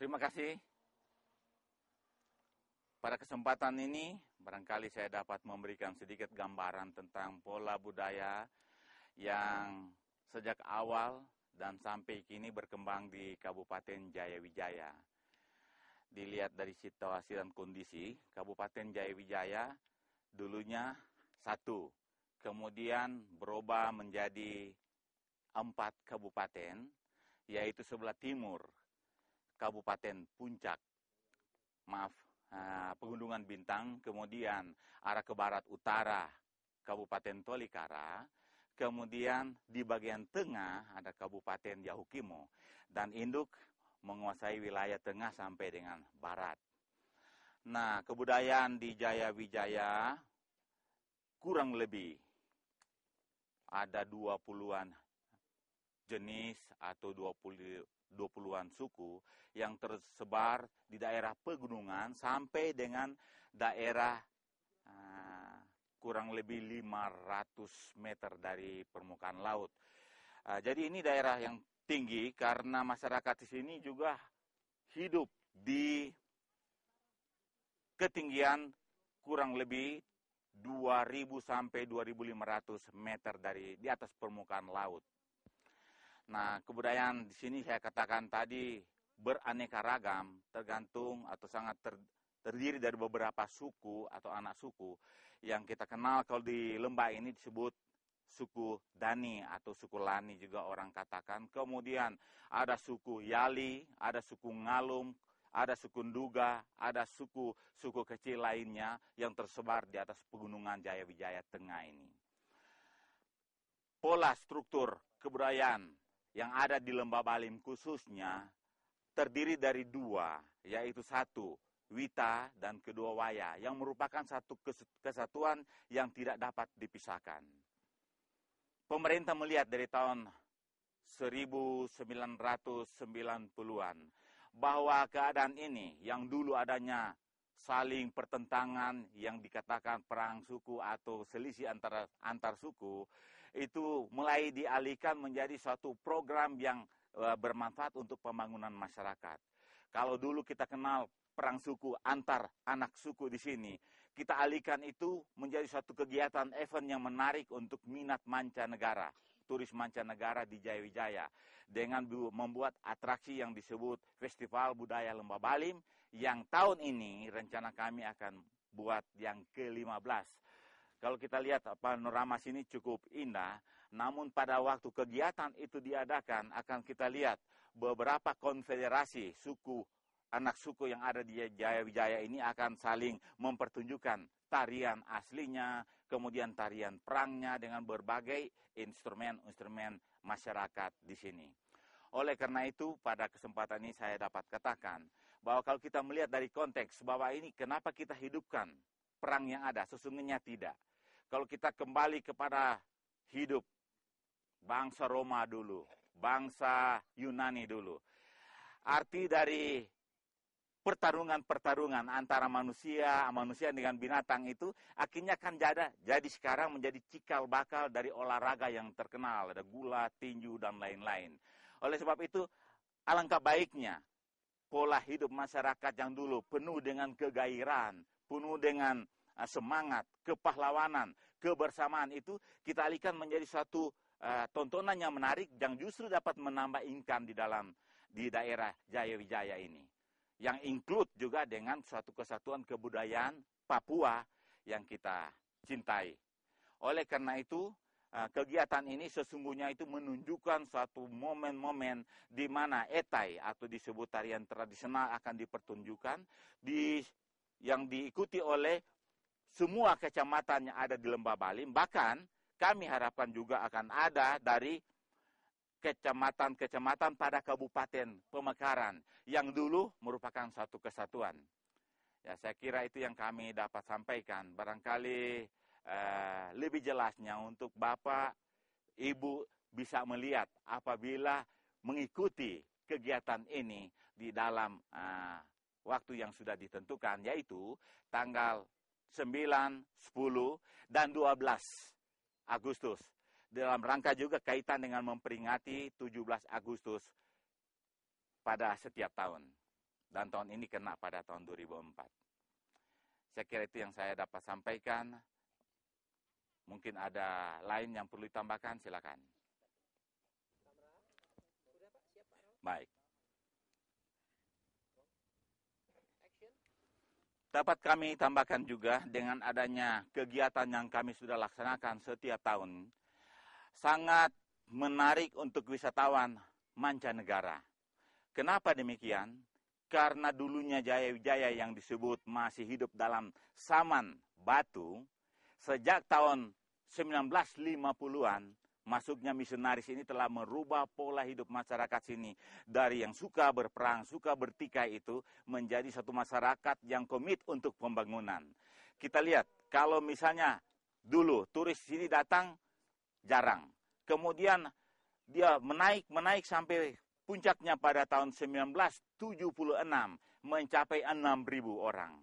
Terima kasih. Pada kesempatan ini, barangkali saya dapat memberikan sedikit gambaran tentang pola budaya yang sejak awal dan sampai kini berkembang di Kabupaten Jayawijaya. Dilihat dari situasi dan kondisi, Kabupaten Jayawijaya dulunya 1, kemudian berubah menjadi 4 kabupaten, yaitu sebelah timur, Kabupaten Puncak, Pegunungan Bintang, kemudian arah ke barat utara, Kabupaten Tolikara, kemudian di bagian tengah ada Kabupaten Yahukimo, dan induk menguasai wilayah tengah sampai dengan barat. Nah, kebudayaan di Jayawijaya kurang lebih ada 20-an jenis atau 20-an suku yang tersebar di daerah pegunungan sampai dengan daerah kurang lebih 500 meter dari permukaan laut. Jadi ini daerah yang tinggi karena masyarakat di sini juga hidup di ketinggian kurang lebih 2.000 sampai 2.500 meter dari di atas permukaan laut. Nah, kebudayaan di sini saya katakan tadi beraneka ragam, tergantung atau sangat terdiri dari beberapa suku atau anak suku yang kita kenal. Kalau di lembah ini disebut suku Dani atau suku Lani juga orang katakan. Kemudian ada suku Yali, ada suku Ngalum, ada suku Nduga, ada suku kecil lainnya yang tersebar di atas pegunungan Jayawijaya Tengah ini. Pola struktur kebudayaan yang ada di Lembah Balim khususnya terdiri dari 2, yaitu 1, Wita, dan kedua Waya, yang merupakan satu kesatuan yang tidak dapat dipisahkan. Pemerintah melihat dari tahun 1990-an bahwa keadaan ini yang dulu adanya saling pertentangan yang dikatakan perang suku atau selisih antar suku, itu mulai dialihkan menjadi suatu program yang bermanfaat untuk pembangunan masyarakat. Kalau dulu kita kenal perang suku antar anak suku di sini, kita alihkan itu menjadi suatu kegiatan event yang menarik untuk minat mancanegara, turis mancanegara di Jayawijaya, dengan membuat atraksi yang disebut Festival Budaya Lembah Balim, yang tahun ini rencana kami akan buat yang ke-15. Kalau kita lihat panorama sini cukup indah, namun pada waktu kegiatan itu diadakan akan kita lihat beberapa konfederasi suku, anak suku yang ada di Jayawijaya ini akan saling mempertunjukkan tarian aslinya, kemudian tarian perangnya dengan berbagai instrumen-instrumen masyarakat di sini. Oleh karena itu, pada kesempatan ini saya dapat katakan bahwa kalau kita melihat dari konteks bahwa ini kenapa kita hidupkan perang yang ada, sesungguhnya tidak. Kalau kita kembali kepada hidup bangsa Roma dulu, bangsa Yunani dulu, arti dari pertarungan antara manusia dengan binatang itu akhirnya kan jadi sekarang menjadi cikal bakal dari olahraga yang terkenal, ada gula, tinju, dan lain-lain. Oleh sebab itu, alangkah baiknya pola hidup masyarakat yang dulu penuh dengan kegairahan, penuh dengan semangat, kepahlawanan, kebersamaan itu kita alihkan menjadi suatu tontonan yang menarik yang justru dapat menambah income di daerah Jayawijaya ini. Yang include juga dengan suatu kesatuan kebudayaan Papua yang kita cintai. Oleh karena itu, kegiatan ini sesungguhnya itu menunjukkan suatu momen-momen di mana etai atau disebut tarian tradisional akan dipertunjukkan yang diikuti oleh semua kecamatan yang ada di Lembah Balim. Bahkan kami harapkan juga akan ada dari kecamatan-kecamatan pada Kabupaten Pemekaran yang dulu merupakan satu kesatuan. Ya, saya kira itu yang kami dapat sampaikan. Barangkali lebih jelasnya untuk Bapak, Ibu bisa melihat apabila mengikuti kegiatan ini di dalam waktu yang sudah ditentukan, yaitu tanggal 9, 10, dan 12 Agustus. Dalam rangka juga kaitan dengan memperingati 17 Agustus pada setiap tahun. Dan tahun ini kena pada tahun 2004. Saya kira itu yang saya dapat sampaikan. Mungkin ada lain yang perlu ditambahkan, silakan. Baik. Dapat kami tambahkan juga dengan adanya kegiatan yang kami sudah laksanakan setiap tahun, sangat menarik untuk wisatawan mancanegara. Kenapa demikian? Karena dulunya Jaya-Wijaya yang disebut masih hidup dalam saman batu, sejak tahun 1950-an, masuknya misionaris ini telah merubah pola hidup masyarakat sini. Dari yang suka berperang, suka bertikai itu, menjadi satu masyarakat yang komit untuk pembangunan. Kita lihat, kalau misalnya dulu turis sini datang, jarang. Kemudian dia menaik sampai puncaknya pada tahun 1976, mencapai 6.000 orang.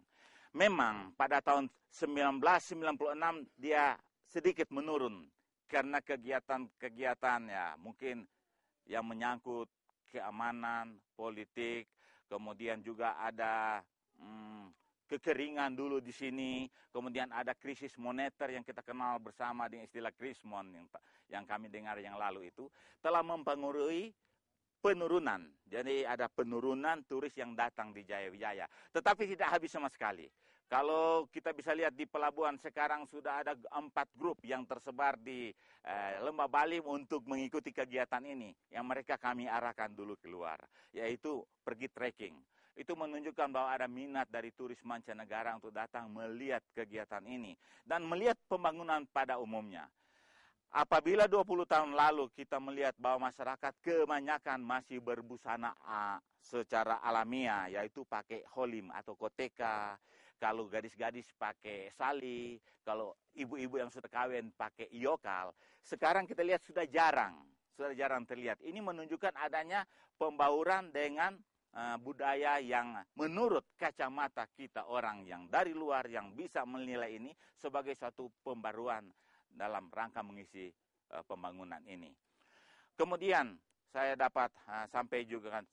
Memang pada tahun 1996 dia sedikit menurun karena kegiatan-kegiatan ya mungkin yang menyangkut keamanan, politik, kemudian juga ada kekeringan dulu di sini, kemudian ada krisis moneter yang kita kenal bersama dengan istilah krismon yang kami dengar yang lalu itu telah mempengaruhi penurunan. Jadi ada penurunan turis yang datang di Jaya-Wijaya. Tetapi tidak habis sama sekali. Kalau kita bisa lihat di pelabuhan sekarang sudah ada 4 grup yang tersebar di Lembah Balim untuk mengikuti kegiatan ini. Yang mereka kami arahkan dulu keluar. Yaitu pergi trekking. Itu menunjukkan bahwa ada minat dari turis mancanegara untuk datang melihat kegiatan ini. Dan melihat pembangunan pada umumnya. Apabila 20 tahun lalu kita melihat bahwa masyarakat kebanyakan masih berbusana secara alamiah, yaitu pakai holim atau koteka, kalau gadis-gadis pakai sali, kalau ibu-ibu yang sudah kawin pakai iokal, sekarang kita lihat sudah jarang terlihat. Ini menunjukkan adanya pembauran dengan budaya yang menurut kacamata kita orang yang dari luar yang bisa menilai ini sebagai suatu pembaruan dalam rangka mengisi pembangunan ini. Kemudian saya dapat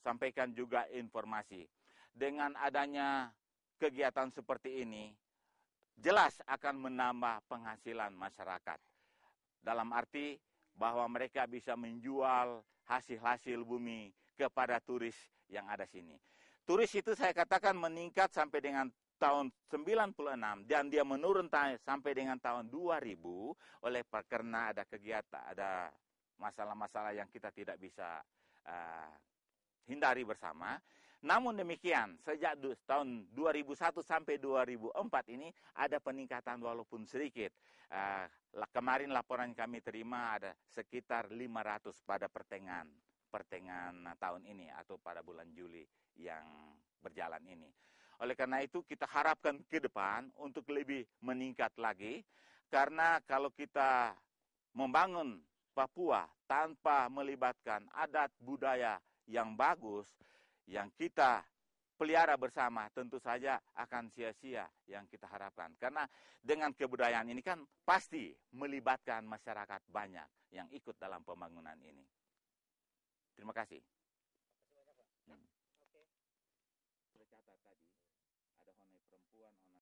sampaikan juga informasi dengan adanya kegiatan seperti ini jelas akan menambah penghasilan masyarakat. Dalam arti bahwa mereka bisa menjual hasil-hasil bumi kepada turis yang ada sini. Turis itu saya katakan meningkat sampai dengan tahun 96 dan dia menurun sampai dengan tahun 2000 karena ada kegiatan, ada masalah-masalah yang kita tidak bisa hindari bersama. Namun demikian, sejak tahun 2001 sampai 2004 ini ada peningkatan walaupun sedikit. Kemarin laporan yang kami terima ada sekitar 500 pada pertengahan tahun ini atau pada bulan Juli yang berjalan ini. Oleh karena itu kita harapkan ke depan untuk lebih meningkat lagi. Karena kalau kita membangun Papua tanpa melibatkan adat budaya yang bagus, yang kita pelihara bersama, tentu saja akan sia-sia yang kita harapkan. Karena dengan kebudayaan ini kan pasti melibatkan masyarakat banyak yang ikut dalam pembangunan ini. Terima kasih.